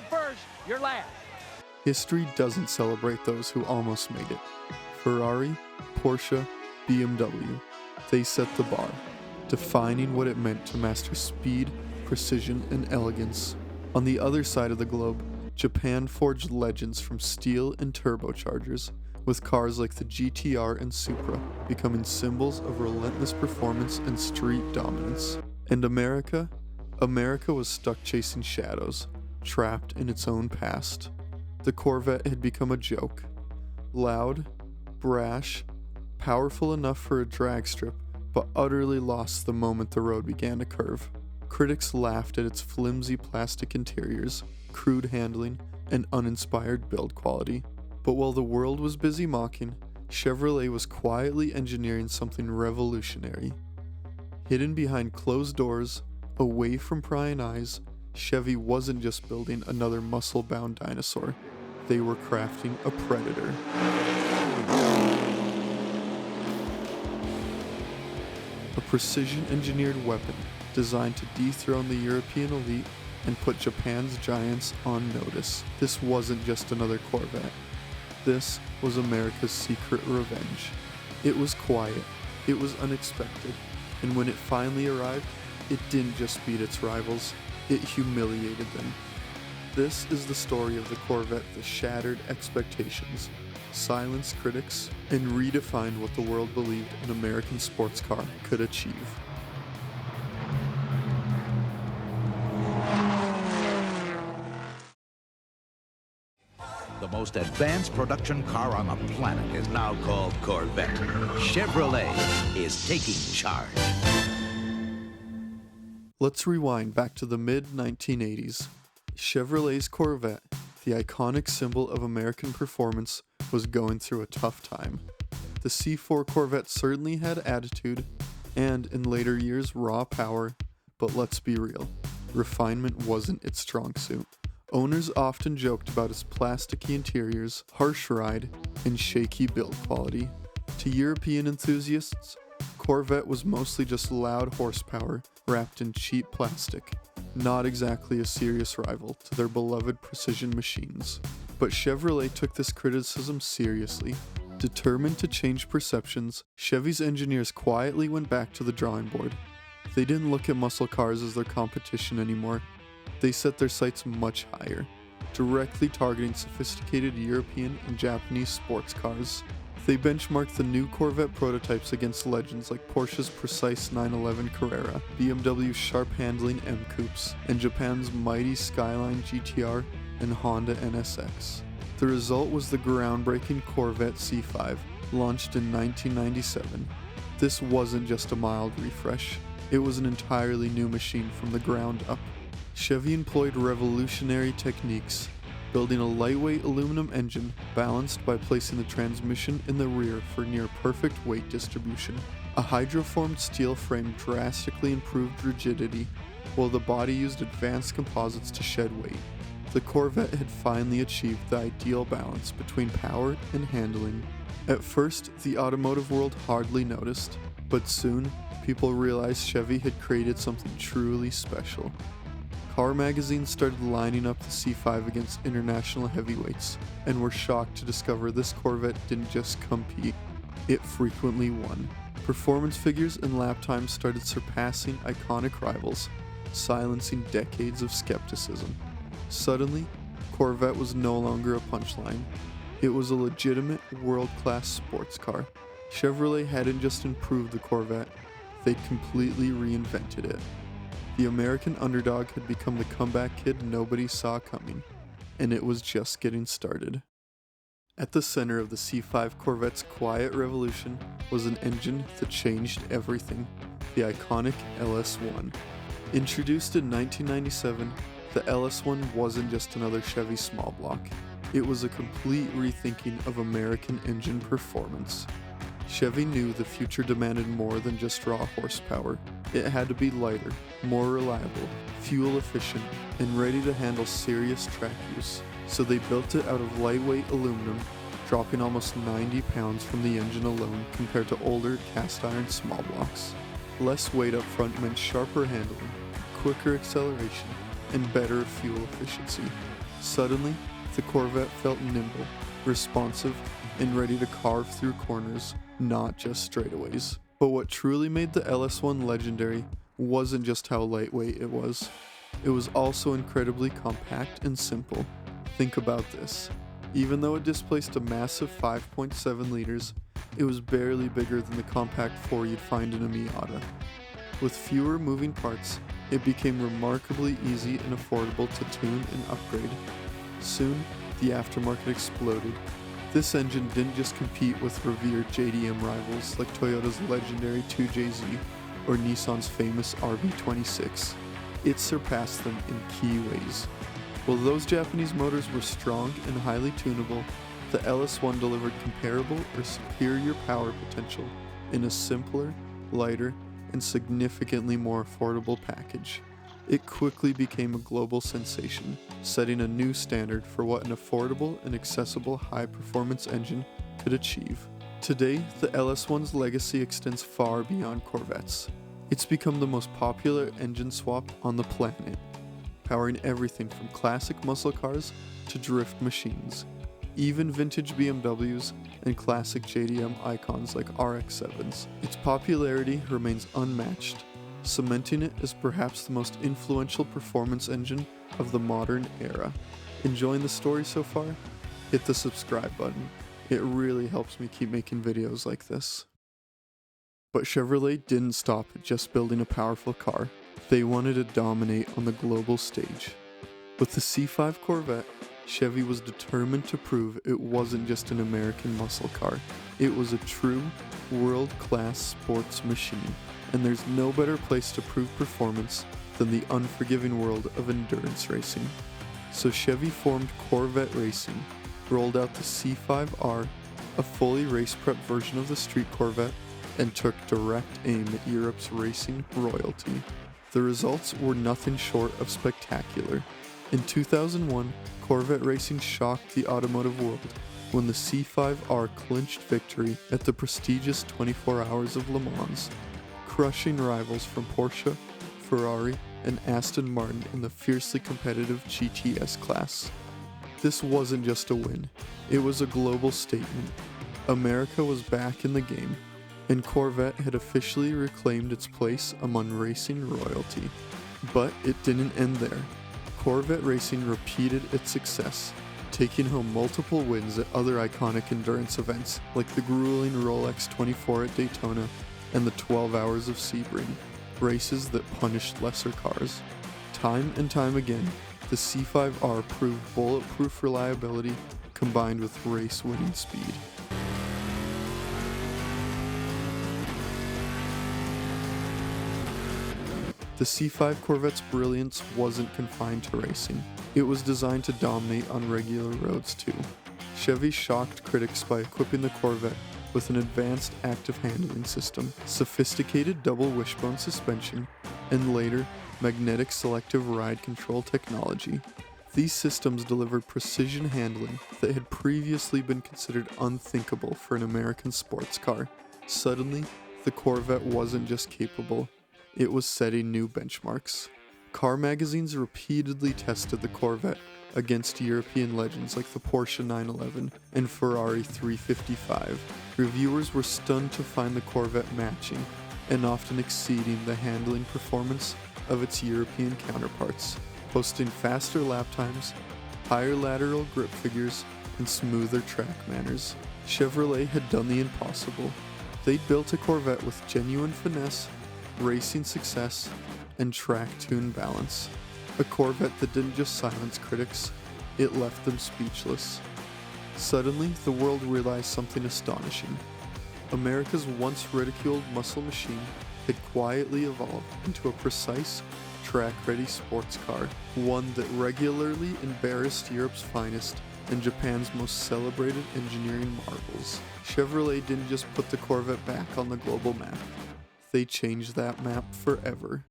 first, you're last. History doesn't celebrate those who almost made it. Ferrari, Porsche, BMW, they set the bar, defining what it meant to master speed, precision, and elegance. On the other side of the globe, Japan forged legends from steel and turbochargers, with cars like the GTR and Supra becoming symbols of relentless performance and street dominance. And America was stuck chasing shadows, trapped in its own past. The Corvette had become a joke. Loud, brash, powerful enough for a drag strip, but utterly lost the moment the road began to curve. Critics laughed at its flimsy plastic interiors, crude handling, and uninspired build quality. But while the world was busy mocking, Chevrolet was quietly engineering something revolutionary. Hidden behind closed doors, away from prying eyes, Chevy wasn't just building another muscle-bound dinosaur. They were crafting a predator. A precision-engineered weapon designed to dethrone the European elite and put Japan's giants on notice. This wasn't just another Corvette. This was America's secret revenge. It was quiet, it was unexpected, and when it finally arrived, it didn't just beat its rivals, it humiliated them. This is the story of the Corvette that shattered expectations, silenced critics, and redefined what the world believed an American sports car could achieve. The most advanced production car on the planet is now called Corvette. Chevrolet is taking charge. Let's rewind back to the mid-1980s. Chevrolet's Corvette, the iconic symbol of American performance, was going through a tough time. The C4 Corvette certainly had attitude, and in later years raw power, but let's be real, refinement wasn't its strong suit. Owners often joked about its plasticky interiors, harsh ride, and shaky build quality. To European enthusiasts, Corvette was mostly just loud horsepower wrapped in cheap plastic, not exactly a serious rival to their beloved precision machines. But Chevrolet took this criticism seriously. Determined to change perceptions, Chevy's engineers quietly went back to the drawing board. They didn't look at muscle cars as their competition anymore. They set their sights much higher, directly targeting sophisticated European and Japanese sports cars. They benchmarked the new Corvette prototypes against legends like Porsche's precise 911 Carrera, BMW's sharp-handling M-Coupes, and Japan's mighty Skyline GTR and Honda NSX. The result was the groundbreaking Corvette C5, launched in 1997. This wasn't just a mild refresh, it was an entirely new machine from the ground up. Chevy employed revolutionary techniques, building a lightweight aluminum engine balanced by placing the transmission in the rear for near-perfect weight distribution. A hydroformed steel frame drastically improved rigidity, while the body used advanced composites to shed weight. The Corvette had finally achieved the ideal balance between power and handling. At first, the automotive world hardly noticed, but soon, people realized Chevy had created something truly special. Car magazines started lining up the C5 against international heavyweights, and were shocked to discover this Corvette didn't just compete, it frequently won. Performance figures and lap times started surpassing iconic rivals, silencing decades of skepticism. Suddenly, Corvette was no longer a punchline. It was a legitimate world-class sports car. Chevrolet hadn't just improved the Corvette, they'd completely reinvented it. The American underdog had become the comeback kid nobody saw coming, and it was just getting started. At the center of the C5 Corvette's quiet revolution was an engine that changed everything, the iconic LS1. Introduced in 1997, the LS1 wasn't just another Chevy small block. It was a complete rethinking of American engine performance. Chevy knew the future demanded more than just raw horsepower. It had to be lighter, more reliable, fuel efficient, and ready to handle serious track use. So they built it out of lightweight aluminum, dropping almost 90 pounds from the engine alone compared to older cast iron small blocks. Less weight up front meant sharper handling, quicker acceleration, and better fuel efficiency. Suddenly, the Corvette felt nimble, responsive, and ready to carve through corners, not just straightaways. But what truly made the LS1 legendary wasn't just how lightweight it was also incredibly compact and simple. Think about this. Even though it displaced a massive 5.7 liters, it was barely bigger than the compact 4 you'd find in a Miata. With fewer moving parts, it became remarkably easy and affordable to tune and upgrade. Soon, the aftermarket exploded. This engine didn't just compete with revered JDM rivals like Toyota's legendary 2JZ or Nissan's famous RB26. It surpassed them in key ways. While those Japanese motors were strong and highly tunable, the LS1 delivered comparable or superior power potential in a simpler, lighter, and significantly more affordable package. It quickly became a global sensation, setting a new standard for what an affordable and accessible high-performance engine could achieve. Today, the LS1's legacy extends far beyond Corvettes. It's become the most popular engine swap on the planet, powering everything from classic muscle cars to drift machines, even vintage BMWs and classic JDM icons like RX-7s. Its popularity remains unmatched, cementing it as perhaps the most influential performance engine of the modern era. Enjoying the story so far? Hit the subscribe button. It really helps me keep making videos like this. But Chevrolet didn't stop at just building a powerful car. They wanted to dominate on the global stage. With the C5 Corvette, Chevy was determined to prove it wasn't just an American muscle car. It was a true, world-class sports machine. And there's no better place to prove performance than the unforgiving world of endurance racing. So Chevy formed Corvette Racing, rolled out the C5R, a fully race-prep version of the street Corvette, and took direct aim at Europe's racing royalty. The results were nothing short of spectacular. In 2001, Corvette Racing shocked the automotive world when the C5R clinched victory at the prestigious 24 Hours of Le Mans, crushing rivals from Porsche, Ferrari, and Aston Martin in the fiercely competitive GTS class. This wasn't just a win, it was a global statement. America was back in the game, and Corvette had officially reclaimed its place among racing royalty. But it didn't end there. Corvette Racing repeated its success, taking home multiple wins at other iconic endurance events like the grueling Rolex 24 at Daytona and the 12 Hours of Sebring, races that punished lesser cars. Time and time again, the C5R proved bulletproof reliability combined with race-winning speed. The C5 Corvette's brilliance wasn't confined to racing. It was designed to dominate on regular roads too. Chevy shocked critics by equipping the Corvette with an advanced active handling system, sophisticated double wishbone suspension, and later, magnetic selective ride control technology. These systems delivered precision handling that had previously been considered unthinkable for an American sports car. Suddenly, the Corvette wasn't just capable, it was setting new benchmarks. Car magazines repeatedly tested the Corvette against European legends like the Porsche 911 and Ferrari 355. Reviewers were stunned to find the Corvette matching and often exceeding the handling performance of its European counterparts, posting faster lap times, higher lateral grip figures, and smoother track manners. Chevrolet had done the impossible. They'd built a Corvette with genuine finesse, racing success, and track tune balance. A Corvette that didn't just silence critics, it left them speechless. Suddenly, the world realized something astonishing. America's once ridiculed muscle machine had quietly evolved into a precise, track-ready sports car, one that regularly embarrassed Europe's finest and Japan's most celebrated engineering marvels. Chevrolet didn't just put the Corvette back on the global map. They changed that map forever.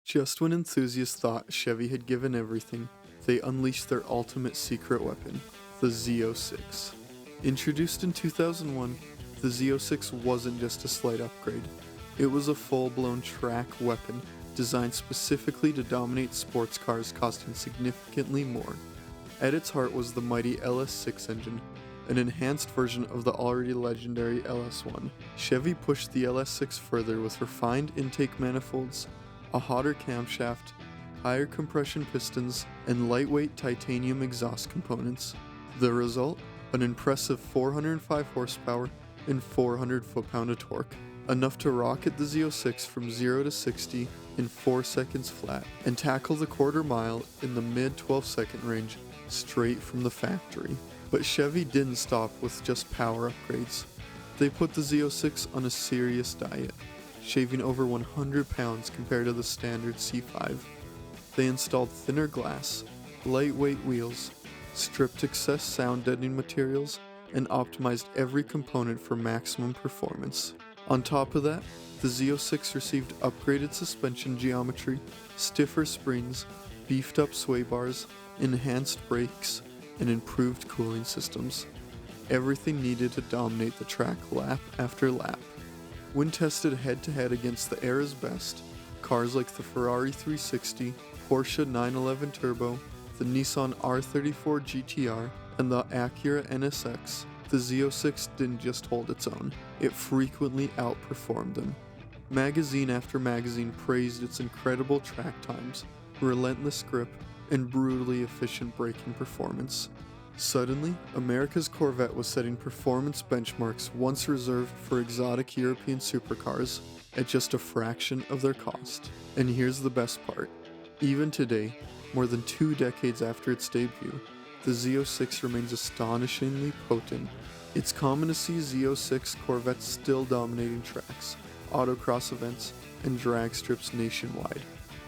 Just when enthusiasts thought Chevy had given everything, they unleashed their ultimate secret weapon, the Z06. Introduced in 2001, the Z06 wasn't just a slight upgrade. It was a full-blown track weapon designed specifically to dominate sports cars costing significantly more. At its heart was the mighty LS6 engine, an enhanced version of the already legendary LS1. Chevy pushed the LS6 further with refined intake manifolds, a hotter camshaft, higher compression pistons, and lightweight titanium exhaust components. The result? An impressive 405 horsepower and 400 foot-pound of torque, enough to rocket the Z06 from 0 to 60 in 4 seconds flat and tackle the quarter mile in the mid 12-second range straight from the factory. But Chevy didn't stop with just power upgrades. They put the Z06 on a serious diet, shaving over 100 pounds compared to the standard C5. They installed thinner glass, lightweight wheels, stripped excess sound deadening materials, and optimized every component for maximum performance. On top of that, the Z06 received upgraded suspension geometry, stiffer springs, beefed up sway bars, enhanced brakes, and improved cooling systems. Everything needed to dominate the track lap after lap. When tested head-to-head against the era's best, cars like the Ferrari 360, Porsche 911 Turbo, the Nissan R34 GTR, and the Acura NSX, the Z06 didn't just hold its own, it frequently outperformed them. Magazine after magazine praised its incredible track times, relentless grip, and brutally efficient braking performance. Suddenly, America's Corvette was setting performance benchmarks once reserved for exotic European supercars at just a fraction of their cost. And here's the best part. Even today, more than 2 decades after its debut, the Z06 remains astonishingly potent. It's common to see Z06 Corvettes still dominating tracks, autocross events, and drag strips nationwide,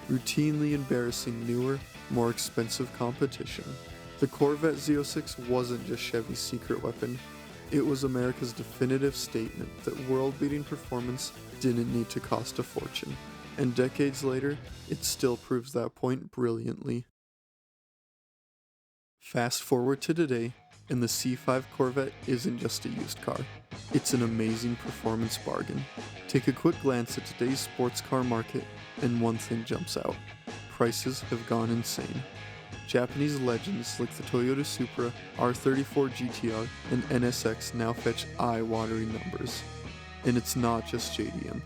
routinely embarrassing newer, more expensive competition. The Corvette Z06 wasn't just Chevy's secret weapon, it was America's definitive statement that world-beating performance didn't need to cost a fortune. And decades later, it still proves that point brilliantly. Fast forward to today, and the C5 Corvette isn't just a used car. It's an amazing performance bargain. Take a quick glance at today's sports car market, and one thing jumps out. Prices have gone insane. Japanese legends like the Toyota Supra, R34 GTR, and NSX now fetch eye-watering numbers. And it's not just JDM.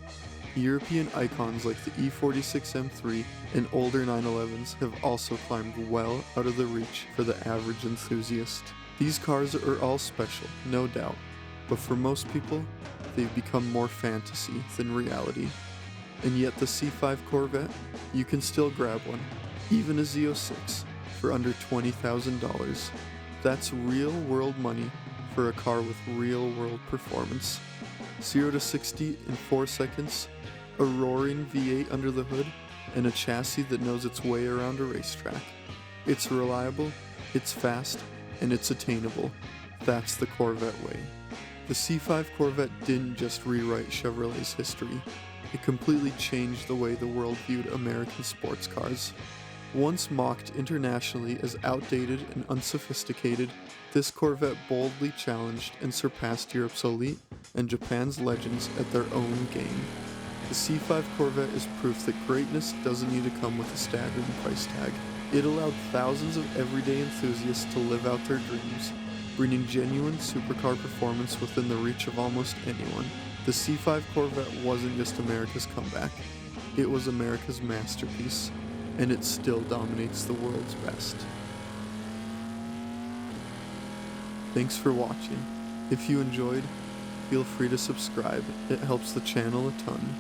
European icons like the E46 M3 and older 911s have also climbed well out of the reach for the average enthusiast. These cars are all special, no doubt, but for most people, they've become more fantasy than reality. And yet the C5 Corvette, you can still grab one, even a Z06, for under $20,000. That's real-world money for a car with real-world performance. 0 to 60 in 4 seconds, a roaring V8 under the hood, and a chassis that knows its way around a racetrack. It's reliable, it's fast, and it's attainable. That's the Corvette way. The C5 Corvette didn't just rewrite Chevrolet's history, it completely changed the way the world viewed American sports cars. Once mocked internationally as outdated and unsophisticated, this Corvette boldly challenged and surpassed Europe's elite and Japan's legends at their own game. The C5 Corvette is proof that greatness doesn't need to come with a staggering price tag. It allowed thousands of everyday enthusiasts to live out their dreams, bringing genuine supercar performance within the reach of almost anyone. The C5 Corvette wasn't just America's comeback, it was America's masterpiece, and it still dominates the world's best. Thanks for watching. If you enjoyed, feel free to subscribe, it helps the channel a ton.